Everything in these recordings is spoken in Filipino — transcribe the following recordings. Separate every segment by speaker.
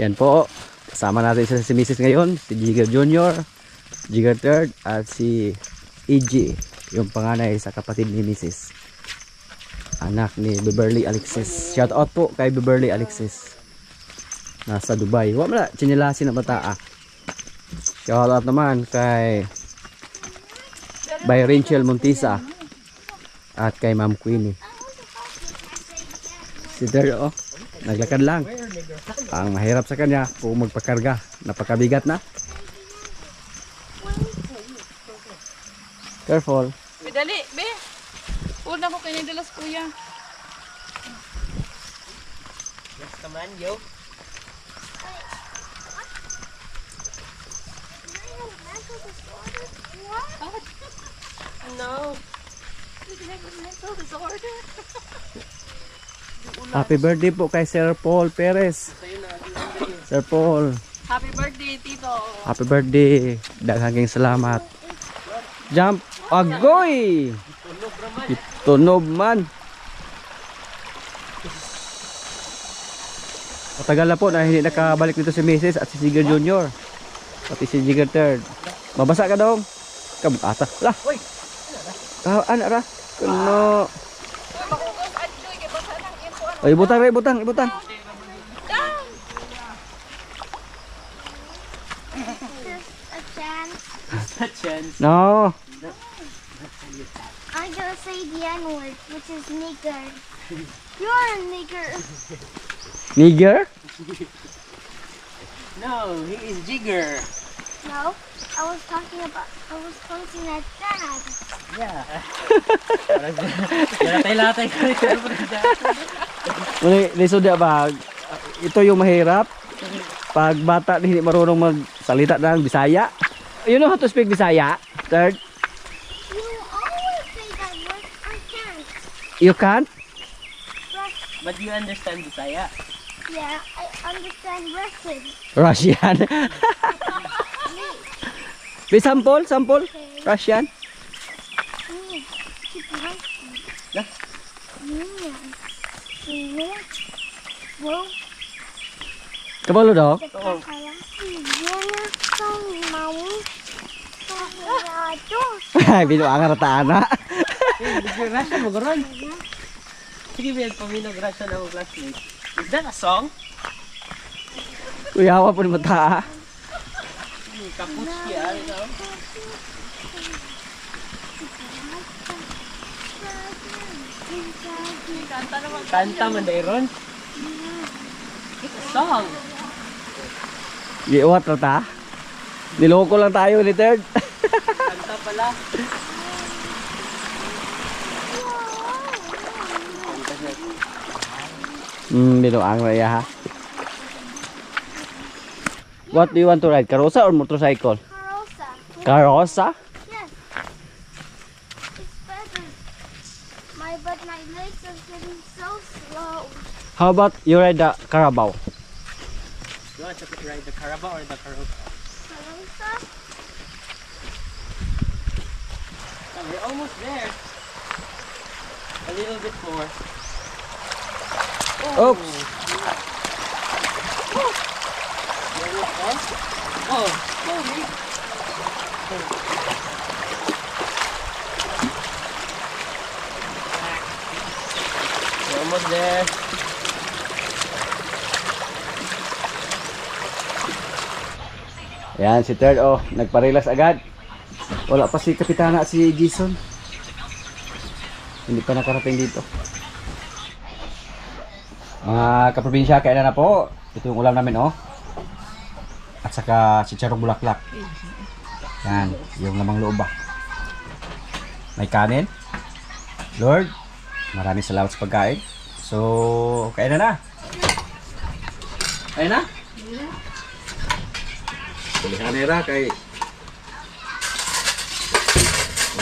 Speaker 1: Yan po. Kasama natin si Mrs. ngayon. Si Jigger Jr., Jigger III, at si EG. Yung panganay sa kapatid ni Mrs. Anak ni Beverly Alexis. Shout out po kay Beverly Alexis. Nasa Dubai. Wala na, chinilasin na bata ah. Shout out naman kay Rachel Montisa at kay Ma'am Queenie. Si Ter, oh, naglakad lang. Ang mahirap sa kanya kung magpakarga. Napakabigat na. Careful.
Speaker 2: Dali, be. Una ko kayo dalas kuya.
Speaker 3: Yes, come on, yo. No.
Speaker 1: Happy birthday po kay Sir Paul Perez. Sir Paul,
Speaker 2: Happy birthday, Tito.
Speaker 1: happy birthday. Daghang salamat. Jump. Agoy! Tunog man. Matagal na po na hindi nakabalik dito si Mrs. at si Jigger Jr. Pati si Jigger III. Mabasa ka daw. Kabukata. Lah. Anak ra. Kuno. Ay, ibutang ra, ibutang, ibutang.
Speaker 3: A chance.
Speaker 1: No.
Speaker 4: I'm gonna say the N-word, which is nigger. You're a nigger.
Speaker 1: Nigger?
Speaker 3: No, he is Jigger.
Speaker 4: No, I was pointing at Dad.
Speaker 3: Yeah. Latay-latay ka rin.
Speaker 1: Nisuda ba? Ito yung mahirap. Pag bata hindi marunong magsalita ng Bisaya. You know how to speak Bisaya? Third?
Speaker 4: You always say that word. I can't.
Speaker 1: You can't?
Speaker 3: But you understand Bisaya?
Speaker 4: Yeah, I understand Russian.
Speaker 1: Russian. Be sample, sample.
Speaker 4: Okay.
Speaker 1: Russian.
Speaker 4: Keep Russian.
Speaker 1: Yeah.
Speaker 4: Yeah. Well,
Speaker 1: Kabalo daw? Ay, binuangan rataan na.
Speaker 3: Russian mo garon. Sige, Bian, paminog Russian ako classmate. Is that a song?
Speaker 1: Kuyawa po ni mata.
Speaker 3: Kapuski, ano na? Kanta man dayron. It's a song.
Speaker 1: Giwat rata. Niloko lang tayo ni Third.
Speaker 3: Kanta pala.
Speaker 1: Binuang na iya ha. What do you want to ride? Karosa or motorcycle?
Speaker 4: Carosa.
Speaker 1: Karosa?
Speaker 4: Yes. It's better. But my legs are getting so slow.
Speaker 1: How about you ride the Carabao?
Speaker 3: You want to ride the Carabao or the Carosa?
Speaker 4: Carosa?
Speaker 3: Oh, we're almost there. A little bit more.
Speaker 1: Oops.
Speaker 3: Oh, slowly. We're almost there.
Speaker 1: Ayan si Third, oh, nagpa-relax agad. Wala pa si Kapitana at si Jason. Hindi pa nakarating dito. Mga kaprobinsya, kailan na po. Ito yung ulam namin, oh. At saka chicharong bulaklak. Yan, yung lamang loob ba. May kanin. Lord, maraming salamat sa pagkain. So, kain na. Kain na? Puli kanera kay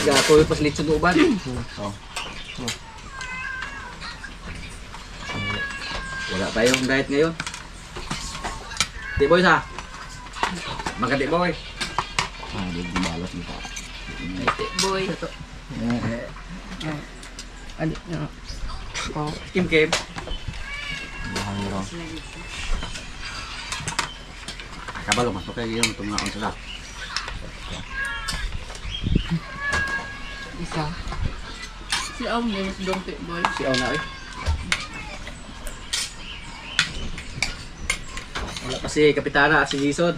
Speaker 1: gato yung paslitsod uban. Oh. Wala tayong diet ngayon. Di boy sa? Magkati boy. Ah, di balot nito.
Speaker 2: Boy.
Speaker 1: Adi, no. Oh, kim kim. Kabalo mas okay yun itong mga unsala.
Speaker 2: Isa. Si Ang James Dongte Boy.
Speaker 1: Si Aw na eh. Wala pa si Kapitana, si Jason.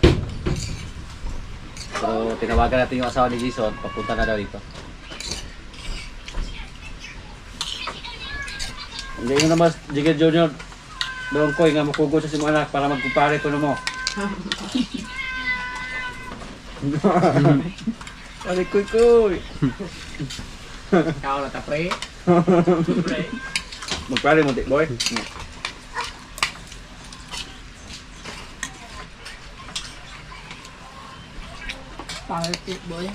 Speaker 1: So, tinawagan natin yung asawa ni Jason. Papunta na daw dito. Hindi nyo naman, Jigger Junior. Doon ko, nga makugo sa simong anak para magkumpare ko na mo. Ari kuy.
Speaker 3: Ikaw na tapre.
Speaker 1: Magpare mo, di boy.
Speaker 2: Party Boy.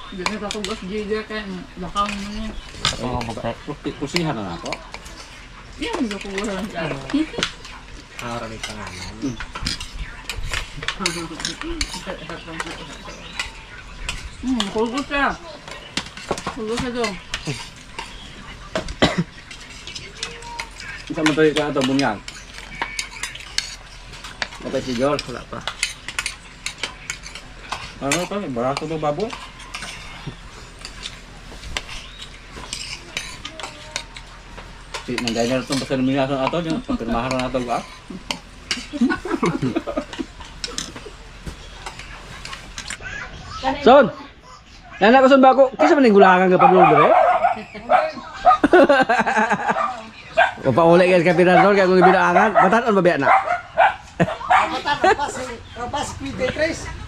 Speaker 2: Hindi na ako gas Jigger kaya lakaw mo niya.
Speaker 1: Pusihan na ako.
Speaker 2: Yan, hindi ko wala.
Speaker 3: Ahora may pangalan.
Speaker 2: Kulgo siya. Kulgo siya doon.
Speaker 1: Isa mo tayo ka ito, bunyag. Kapag si George, wala pa. Ano pa? Barato to baboy? Nang ganyan itong basta naminasan ato, yung pagkirmahan na ito ba? Son! Nana ko son ba ako? Kisa man yung gulangan ka pag-log eh? O paulay ka sa kapitan son, kaya kung ibinaangan, batanon ba biya na?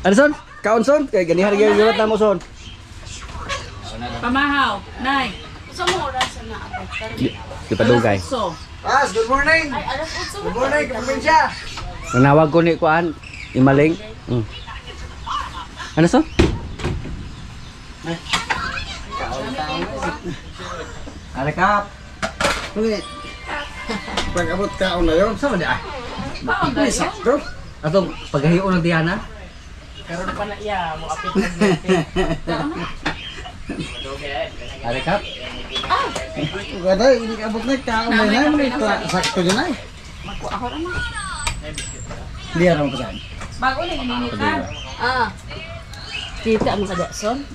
Speaker 1: Ano son? Kaon son? Kaya ganihan yung gulat na mo son.
Speaker 2: Pamahaw. Nay.
Speaker 4: Sa mura sa naabot.
Speaker 1: Di pa dugay.
Speaker 2: So.
Speaker 3: Pas, good morning.
Speaker 4: Ay, alas 8
Speaker 3: Good morning, probinsya.
Speaker 1: Nanawag ko ni Kuan, Imaling. Ano son?
Speaker 3: Arekap. Ngunit, pag-abot ka na yun, saan ba di ay?
Speaker 2: Paon tayo?
Speaker 3: Sakto.
Speaker 1: Atong paghahiyo ng Diana.
Speaker 3: Karoon pa na iya, mo apit
Speaker 1: Arekap.
Speaker 3: Gada, hindi ka abot na kaon na yun. Sakto dyan ay.
Speaker 2: Ako na.
Speaker 3: Hindi araw pa saan.
Speaker 2: Bago na ininitan.
Speaker 4: Ah. Kita mo kada son?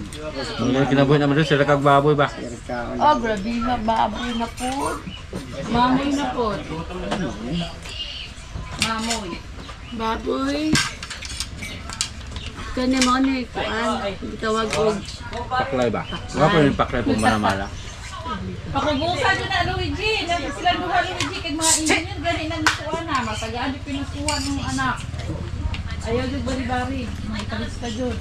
Speaker 1: Ang kinabuhi naman doon, sila kag baboy ba?
Speaker 2: Oh, grabe na. Baboy na po. Mamoy na po. Mamoy.
Speaker 4: Baboy. Kani mo ni kuan, gitawag og
Speaker 1: Paklay ba? Wala pa yung paklay pong manamala.
Speaker 2: Pakubusa dyan na Luigi. Sila duha Luigi kag mga engineer gani nang isuan na. Matagaan di pinasuan ng anak. Ayaw jud bari-bari. May kalista jud.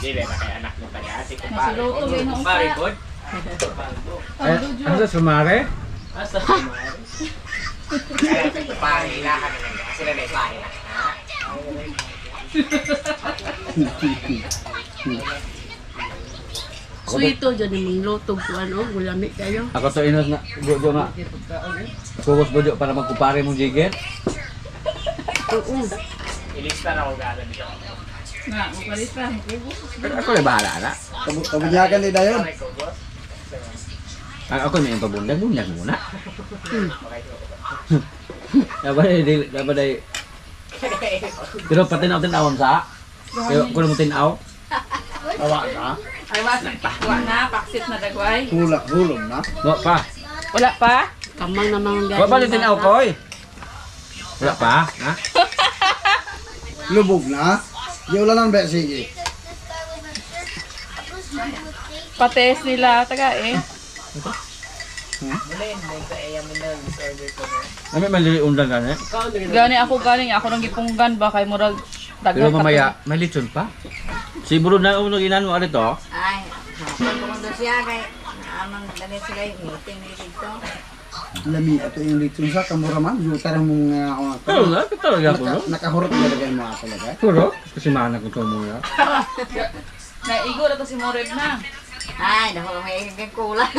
Speaker 3: Dili ba kay anak mo taga si
Speaker 2: Nasiluto yun ang
Speaker 3: Kumpare
Speaker 2: usa.
Speaker 3: pod.
Speaker 1: Ano sa sumare?
Speaker 3: Asa si Mare? Kaya si kumpare ilahan na lang kasi na may bahay na.
Speaker 4: sweeto dyan yung lutog kuan og gulami kayo.
Speaker 1: Ako to inos na, Jojo nga. Kukos Bojo para magkumpare mong jigger.
Speaker 4: Oo.
Speaker 3: Ilista na ko gala dito.
Speaker 2: Nga, mukalista.
Speaker 1: Pero ako na bahala na.
Speaker 3: Kabunyagan din dayon.
Speaker 1: Ako may pabundag, bunyag muna. Dapat ay... Pero pati na ako tinawon sa... Pero kung mo tinaw...
Speaker 3: Tawa ka.
Speaker 2: Ay, wa na. Paksit na dagway.
Speaker 3: Hulog na.
Speaker 1: Wala pa.
Speaker 2: Wala pa?
Speaker 4: Kamang namang
Speaker 1: Wala pa yung tinaw ko eh. Wala pa, ha?
Speaker 3: Lubog na. Di wala lang ba sige.
Speaker 2: Pates nila. Taga eh.
Speaker 1: Kami maliliundan ka na eh.
Speaker 2: Gani ako galing. Ako nang gipunggan ba kay murag
Speaker 1: Pero mamaya, may lechon pa. Si Bro na uno ginan mo alito.
Speaker 5: Ay, pumunta siya kay amang dali sila meeting dito.
Speaker 3: Lami ato yung litson sa kamuraman. Yutar mong
Speaker 1: Pero na, ito talaga po no?
Speaker 3: nakahurot talaga yung mga talaga.
Speaker 1: Puro, kasi mana ko ito muna.
Speaker 2: Naigo na to si Moreb na.
Speaker 5: Ay, dahil may kulang.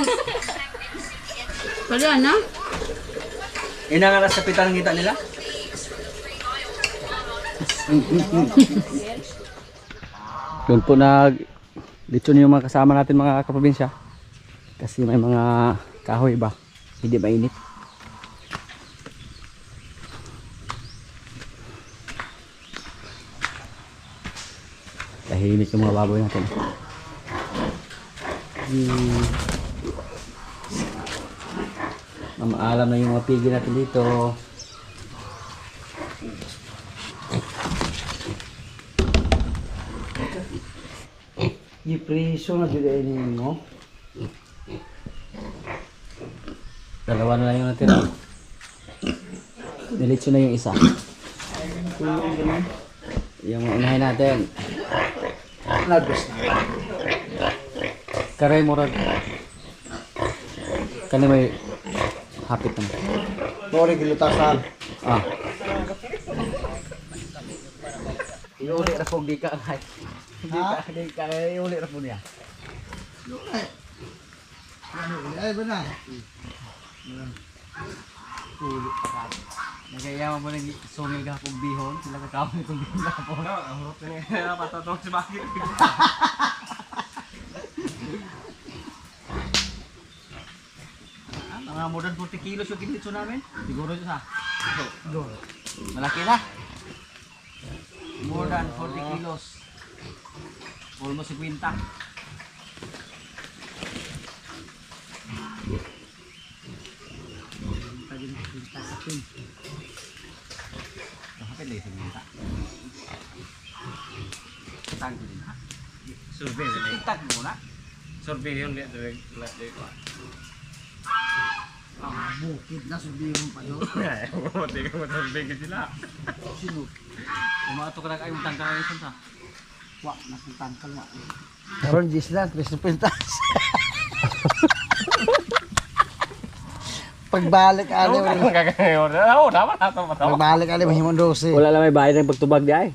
Speaker 4: Kali ana?
Speaker 1: Ina nga nasa pitan ng kita nila. Doon po lechon yung mga kasama natin mga kaprobinsya. Kasi may mga kahoy ba, hindi mainit. Tahimik yung mga baboy natin. Mamaalam na yung mga pigi natin dito.
Speaker 3: Ipriso na dyan mo.
Speaker 1: Dalawa na lang yung natira. Dilitso na yung isa. Yung unahin natin.
Speaker 3: Nagos.
Speaker 1: Karay mo rin. Kani may hapit naman.
Speaker 3: Mori kilutasan.
Speaker 1: Ah.
Speaker 3: Iuli ra pog di ka ay. Di ka iuli ra pud niya.
Speaker 6: Ay, ba na?
Speaker 1: Nagayaman mo ng sungil ka kung bihon. Sila kakawin itong bihon na po.
Speaker 3: Patatong si Bakit.
Speaker 1: Mga more than 40 kilos yung kinitso namin. Siguro yun ha. Malaki na. More than 40 kilos. Almost 50. Kapit lang yung 50. Tang ko din ha.
Speaker 3: Survey na.
Speaker 1: Tiktak muna.
Speaker 3: Survey yun di ko.
Speaker 6: Bukid na subihin pa doon.
Speaker 3: Mati ka mo survey ka sila.
Speaker 1: Umato ka na kayo tangka kayo sa.
Speaker 6: Wak, nakutangkal na. Karon gis lang, 3 pintas. Pagbalik ali, pagbalik ali mahimong 12.
Speaker 1: Wala lang may bayad ng pagtubag di ay.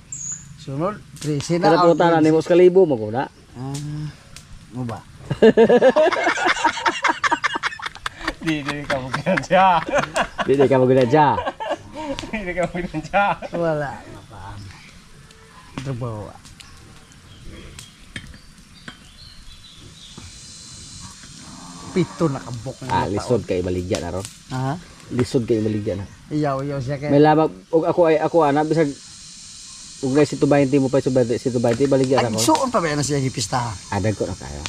Speaker 6: Sunod, 13 na.
Speaker 1: Kada puta na ni mo sa kalibo mo ko na.
Speaker 6: Mo ba?
Speaker 3: Di ka mo ganyan siya.
Speaker 1: Di ka maguna dya.
Speaker 3: Di ka mo ganyan siya.
Speaker 6: Wala. Mapaan. Trabaho. Pito nakabok na.
Speaker 1: Lisod kay baligya na ron.
Speaker 6: Ha?
Speaker 1: Lisod kay baligya na.
Speaker 6: Iyaw siya kay.
Speaker 1: May lamang og ako ana bisag ug na si 20 mo pa si 20 baligya na
Speaker 6: Ay,
Speaker 1: ko.
Speaker 6: suon pa ba na siya gipistahan?
Speaker 1: Adag ko na kayo.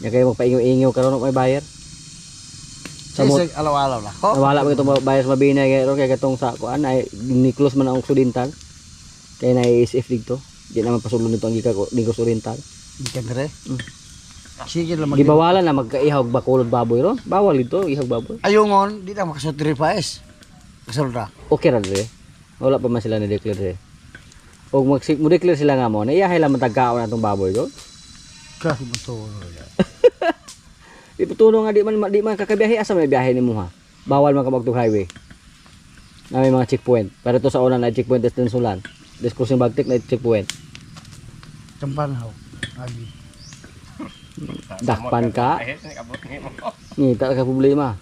Speaker 1: Ya kayo magpaingaw-ingaw karon og may bayar. Sa mo
Speaker 6: Isig alaw-alaw na. Ko.
Speaker 1: nawala mo itong bayar sa mabinay kay ron kay katong sa kuan ay ni-close man ang Occidental. Kay na ISF dito. Di naman pasulod nito ang Negros Oriental.
Speaker 6: Ikan dire. Sige lang mag.
Speaker 1: Gibawalan na magkaihawg bakulod baboy ron. Bawal ito ihawg baboy.
Speaker 6: Ayungon, di na makasutri pa es. Kasulda.
Speaker 1: Okay ra dire. Wala pa man sila ni-declare dire. Og mo-declare sila nga mo na iyahay lang matagkaon atong baboy ko.
Speaker 6: Kasi mo to.
Speaker 1: Iputulong nga di man kakabiyahe asa may biyahe nimo ha. Bawal man ka magtug highway. Na may mga checkpoint. Pero to sa una na checkpoint des Tensulan. Discussion Bagtik na checkpoint.
Speaker 6: Campanhaw. Agi.
Speaker 1: Dakpan ka.
Speaker 3: Ay, kabot ni mo.
Speaker 1: Ngita ka problema.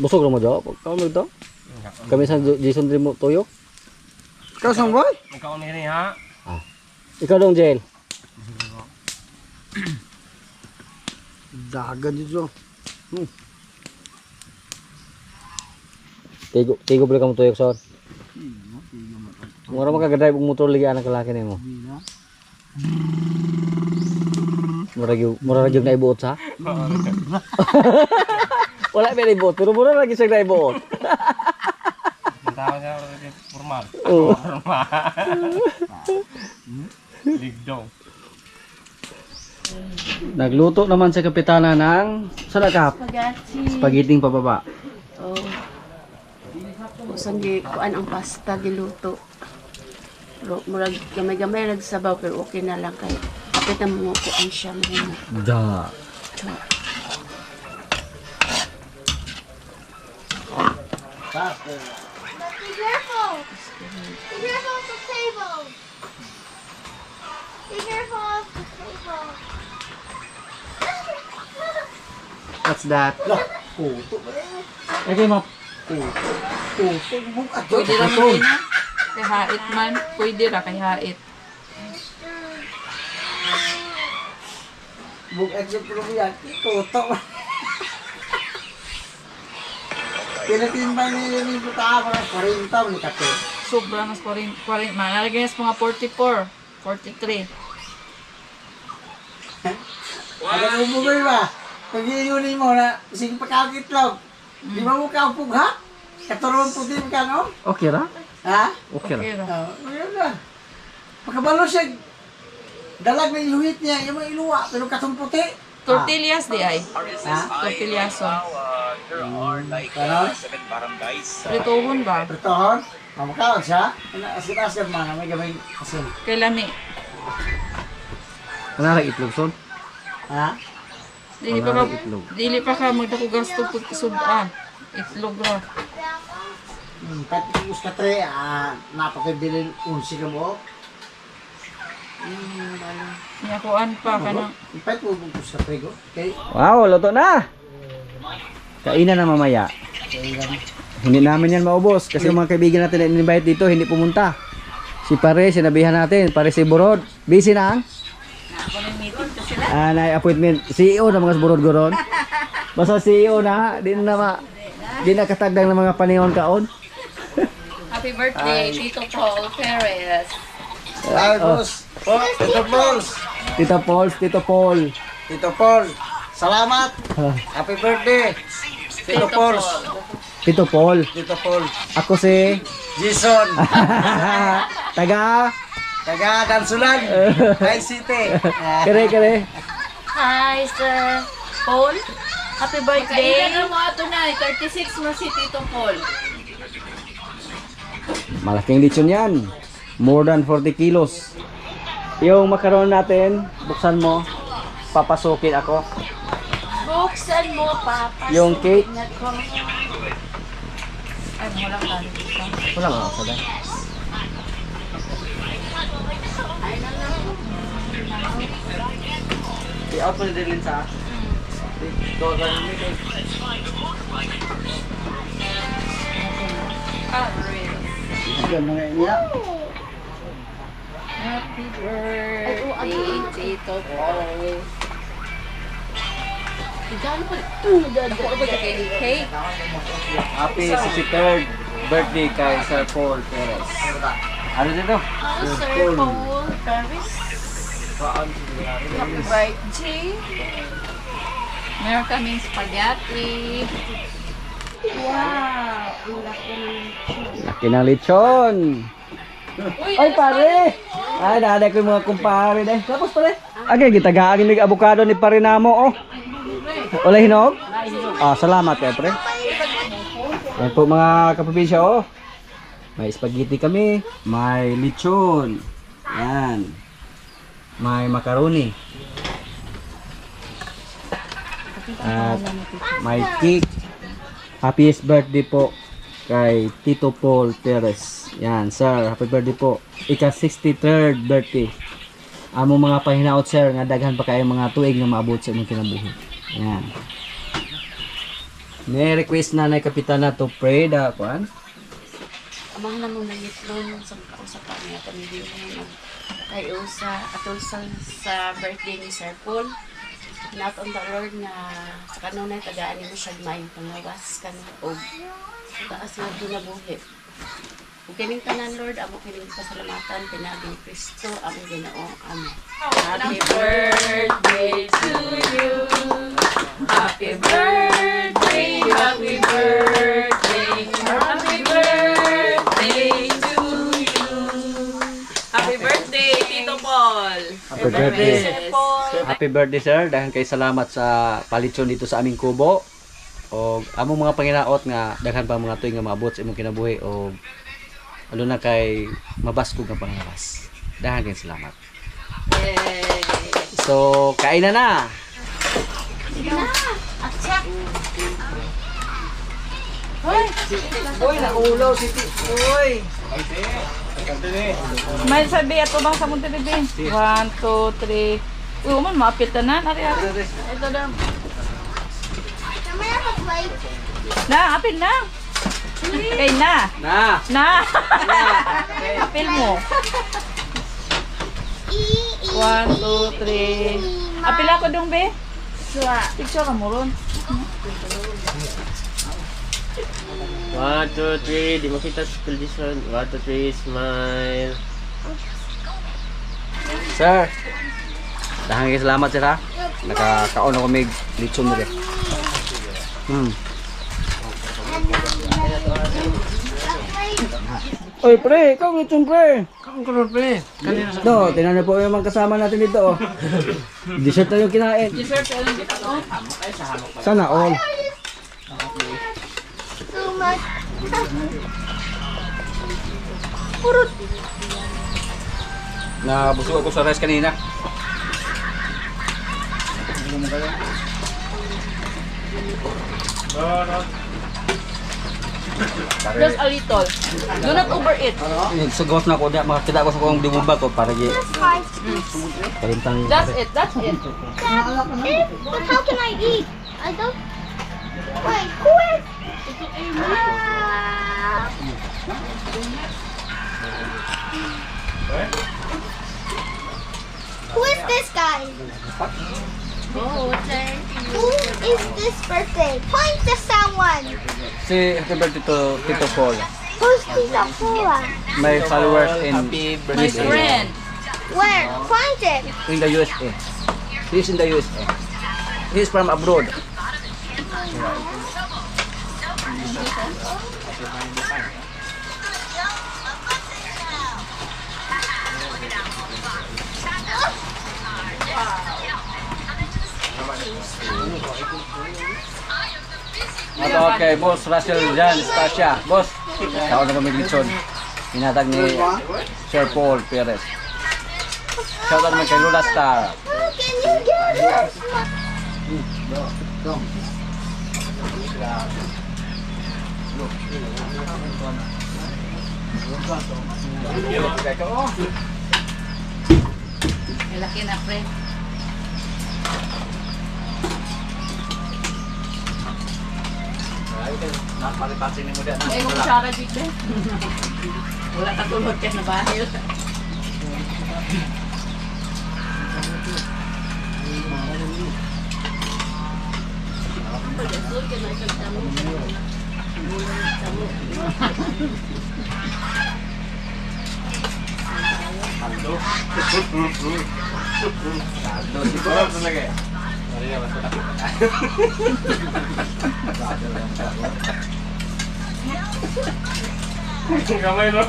Speaker 1: Busog lang mo daw. Kaon mo daw. Kami sa Jason Dream mo tuyok.
Speaker 6: Kasong boy?
Speaker 3: Ikaw ni ha.
Speaker 1: Ikaw dong jail.
Speaker 6: Dagan dito.
Speaker 1: Tigo balik kamu tuyok son. Mura magka-drive og motor lagi anak lalaki nimo. Mura gyud na ibuot sa. Wala pa ibuot, pero mura lagi siya na ibuot.
Speaker 3: Tawag niya formal.
Speaker 1: Oo.
Speaker 3: Formal. Ligdong.
Speaker 1: Nagluto naman sa kapitana ng salakap.
Speaker 2: Spaghetti.
Speaker 1: Spaghetti pababa.
Speaker 2: Oh. Usang kuan ang pasta giluto. Pero murag gamay-gamay lang sabaw pero okay na lang kay. Kapit na mo kuan siya muna.
Speaker 1: Da.
Speaker 4: But be careful. Be careful of the table. Be careful of the table.
Speaker 1: What's that? Okay, map.
Speaker 2: Pwede ra man na. Kay hait man. Pwede ra kay hait.
Speaker 6: Bukan sa pulubiyan. Tuto. Pinatimbang ni puta mga 40 ni kape.
Speaker 2: Sobra mas 40. Nalagay sa mga 44. 43.
Speaker 6: Ada ubugay ba? Pag iunin mo na, sige pagkakitlog. Di ba mo ka upugha? Katuron puti ka no?
Speaker 1: Okay ra?
Speaker 6: Ha?
Speaker 1: Okay ra.
Speaker 2: Okay ra.
Speaker 6: Ayun na. Pagkabalo siya, dalag na iluhit niya, yung mga iluwa, pero katong puti.
Speaker 2: Tortillas di ay.
Speaker 6: Ha?
Speaker 2: Tortillason.
Speaker 6: Kanon?
Speaker 2: Prituhon ba?
Speaker 6: Bertohon? Mamakaon siya? Askin-askin man, may gamay asin.
Speaker 2: Kay lami.
Speaker 1: Ano ra itlog son?
Speaker 6: Ha?
Speaker 2: Dili pa ka magdako gasto pud sudan. Itlog ra.
Speaker 6: Kahit ikus ka tre, napakabilin unsi ka mo.
Speaker 2: Niyakuan pa kanang
Speaker 6: Kahit mo ikus ka tre go. Okay?
Speaker 1: Wow, luto na. Kainan na mamaya. Hindi namin yan maubos kasi yung mga kaibigan natin na in-invite dito hindi pumunta. Si Pare, sinabihan natin, Pare si Burod. Busy na ang? Na-appointment. CEO na mga Burod-Goron. Basta CEO na, di na katagdang ng mga panihon kaon.
Speaker 2: Happy birthday, Tito Paul Perez.
Speaker 6: Ay, boss. Oh, Tito Pauls.
Speaker 1: Tito Paul, Tito Paul.
Speaker 6: Tito Paul. Salamat. Happy birthday. Tito Pauls.
Speaker 1: Tito Paul.
Speaker 6: Tito Paul.
Speaker 1: Ako si
Speaker 6: Jason.
Speaker 1: taga
Speaker 6: Taga Dansulan. High City.
Speaker 1: kere.
Speaker 7: Hi, Sir Paul. Happy birthday.
Speaker 2: Kailan mo ato na, 36 mo si Tito Paul.
Speaker 1: Malaking lechon yan. More than 40 kilos. Yung makaron natin, buksan mo. Papasukin ako.
Speaker 7: Buksan mo, Papa.
Speaker 1: Yung cake.
Speaker 2: Ay, wala ka.
Speaker 1: Wala nga ako sa I-out mo din sa
Speaker 6: Yan mga niya.
Speaker 2: Happy birthday, Tito Paul. Ako ba kay cake?
Speaker 1: Happy 63rd birthday kay Sir Paul Perez. Ano dito?
Speaker 7: Hello, Sir Paul Perez. Happy birthday.
Speaker 2: Meron kaming spaghetti.
Speaker 7: Wow. Ang laki ng
Speaker 1: Laki ng lechon. Ay pare! Ay dada ko yung mga kumpare deh. Tapos pare. Agay gitagaan ni avocado ni pare namo oh. Wala hinog? Ah, salamat kay pre. Yan po mga kaprobinsya oh. May spaghetti kami, may lechon. Yan. May macaroni. At may cake. Happiest birthday po kay Tito Paul Perez. Yan, sir. Happy birthday po. Ika-63rd birthday. Amo mga pahinaot, sir, nga daghan pa kayo mga tuig na maabot sa inyong kinabuhi. Yan. May request na na kapitana to pray da kuan.
Speaker 7: Amang na mo na yitlon sa kausapan niya pamilya mo kay usa atol sa birthday ni Sir Paul. Not on the Lord na sa kanunay tagaan mo siya maayong pangawas kanang og taas nga ginabuhi. Ug kining tanan Lord amo kining pasalamatan pinagi ni Kristo among Ginoo. Amen.
Speaker 2: Happy birthday to you. Happy birthday, happy birthday, happy birthday to you. Happy birthday, Tito Paul.
Speaker 1: Happy birthday.
Speaker 7: Sir Paul.
Speaker 1: Happy birthday, sir. Dahil kay salamat sa palitsyon dito sa aming kubo. O among mga panginaot nga daghan pa mga tuig nga maabot sa imong kinabuhi o ano na kay mabaskog nga pangawas. Daghan kay salamat.
Speaker 7: Yay.
Speaker 1: So, kain na.
Speaker 7: Atsak.
Speaker 6: Uy, naulaw si Tito. Uy.
Speaker 2: May sabi ato bang sa Monte Bebe? 1, 2, 3. Uy, man maapit na na. Ito na.
Speaker 4: Kamaya mag-play.
Speaker 2: Na, apil na. Kay na. Na. Apil mo. 1, 2, 3. Apila ko dong be. Picture ka mo ron.
Speaker 3: 1, 2, 3. Di makita sa television. 1, 2, 3. Smile.
Speaker 1: Sir. Dahang kayo salamat sir ha. Nakakaon ako may lechon mo rin. Oy pre, ikaw lechon pre.
Speaker 3: Kamu keluar pre. Kanina sa
Speaker 1: No, tinan po yung mga kasama natin dito oh. Dessert na yung kinain.
Speaker 2: Dessert ka lang dito. Oh.
Speaker 1: Sana all.
Speaker 4: So much.
Speaker 1: Nabusog ako sa rice kanina.
Speaker 2: Just a little. Do not overeat.
Speaker 1: Sagos na ko niya, makakita ko sa kong dimubag ko para gi kalintang.
Speaker 2: That's it. That's it.
Speaker 4: But how can I eat? I don't. Wait, who is? Who is this guy?
Speaker 7: Oh, thank you.
Speaker 4: Who is this birthday? Point to someone.
Speaker 1: Si happy birthday to Tito Paul.
Speaker 4: Who's Tita Paula?
Speaker 1: My followers in
Speaker 2: My friend.
Speaker 4: Where? Point it.
Speaker 1: in the USA. He's in the USA. He's from abroad. Okay, Boss Russell Jan Stasia. Boss, tao na kami lechon. Hinatag ni Sir Paul Perez. Shout out naman kay Lula Star.
Speaker 4: How can you get this?
Speaker 2: Malaki na friend. Ay, kung kutsara dito.
Speaker 7: Wala ka tulog ka na bahil.
Speaker 3: Kamay no.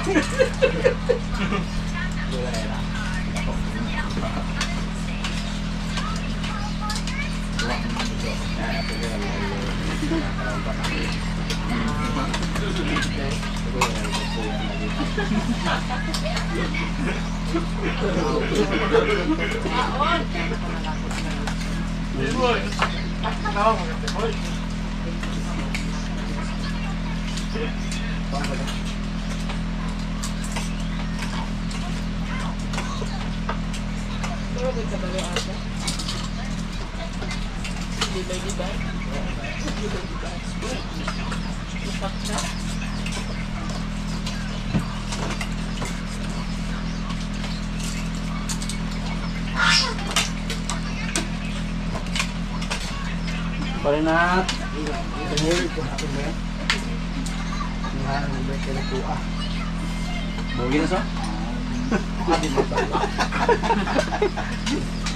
Speaker 1: Parinat. Bogi na sa?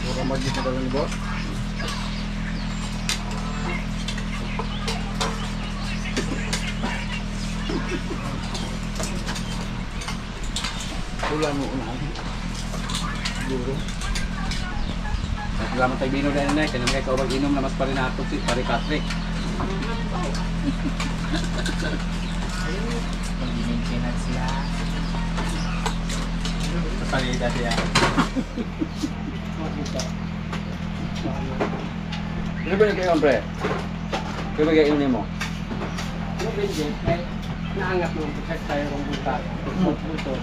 Speaker 1: Murang magis na daw ni boss. Pula mo unahan. Guro. Salamat tayo bino dahil na, kaya naman kayo inom na mas parinato si Pari Patrick.
Speaker 6: Pag-ininsinan siya. Kapalita siya.
Speaker 1: Ano ba yung kayo, pre? Kaya ba kayo inom mo?
Speaker 3: Yung Benjen, ay naangat mo protect tayo ng buta. Buto.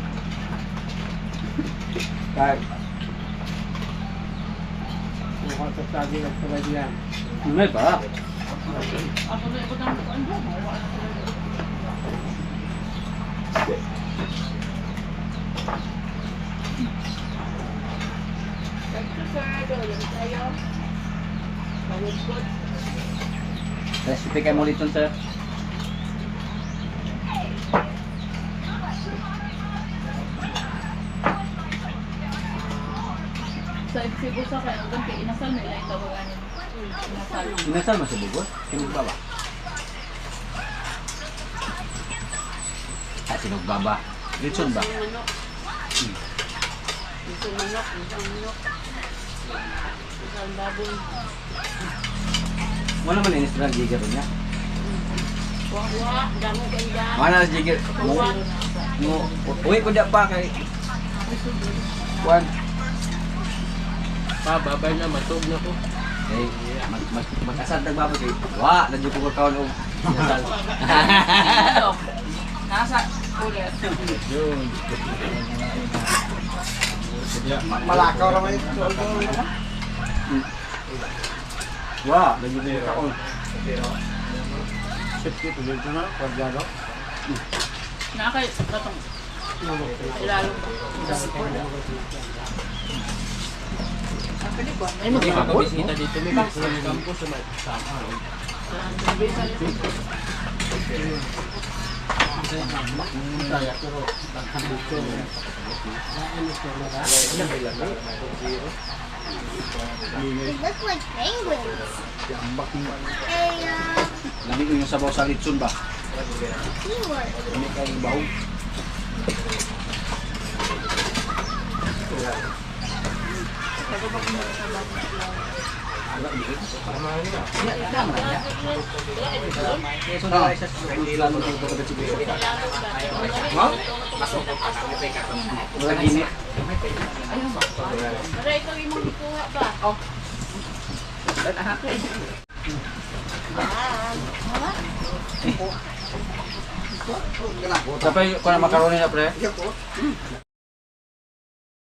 Speaker 1: Kahit.
Speaker 3: Yung kontak sabi ng sabay niya.
Speaker 1: May pa.
Speaker 2: Ako na ito ng ano.
Speaker 7: sir, doon tayo. Pangudkod.
Speaker 1: Recipe kayo mo dito, sir.
Speaker 2: Sa Cebu sa kaya, hanggang kay inasal may lain tawagan. Inasal.
Speaker 1: Inasal mo sa bugos? Sinugbaba. Sinugbaba. Litson ba?
Speaker 7: Isang manok. Isang manok. Isang manok. Isang baboy.
Speaker 1: Wala man inis lang jigger niya.
Speaker 7: Wah, damo ganda.
Speaker 1: Mana jigger? Uy, ko da pa kay Juan.
Speaker 3: Pa, babay na, matog na ko.
Speaker 1: Eh, mag-asal nagbabot kay. Wa, nandiyo ko kaon og asal.
Speaker 2: Nasa ulit.
Speaker 6: Malakaw naman ito.
Speaker 1: Wa, nandiyo ko kaon.
Speaker 2: Nakakay, katong. Ilalong.
Speaker 3: Ay, magkakabisita dito. May campus sa
Speaker 4: They look like penguins. Hey,
Speaker 1: Labi ko yung sabaw sa litson ba?
Speaker 4: teamwork.
Speaker 1: Kami kay bawo. Wala gini.
Speaker 7: Pero ikaw yung mga kuha ba?
Speaker 1: Tapos ko na makaroni na pre.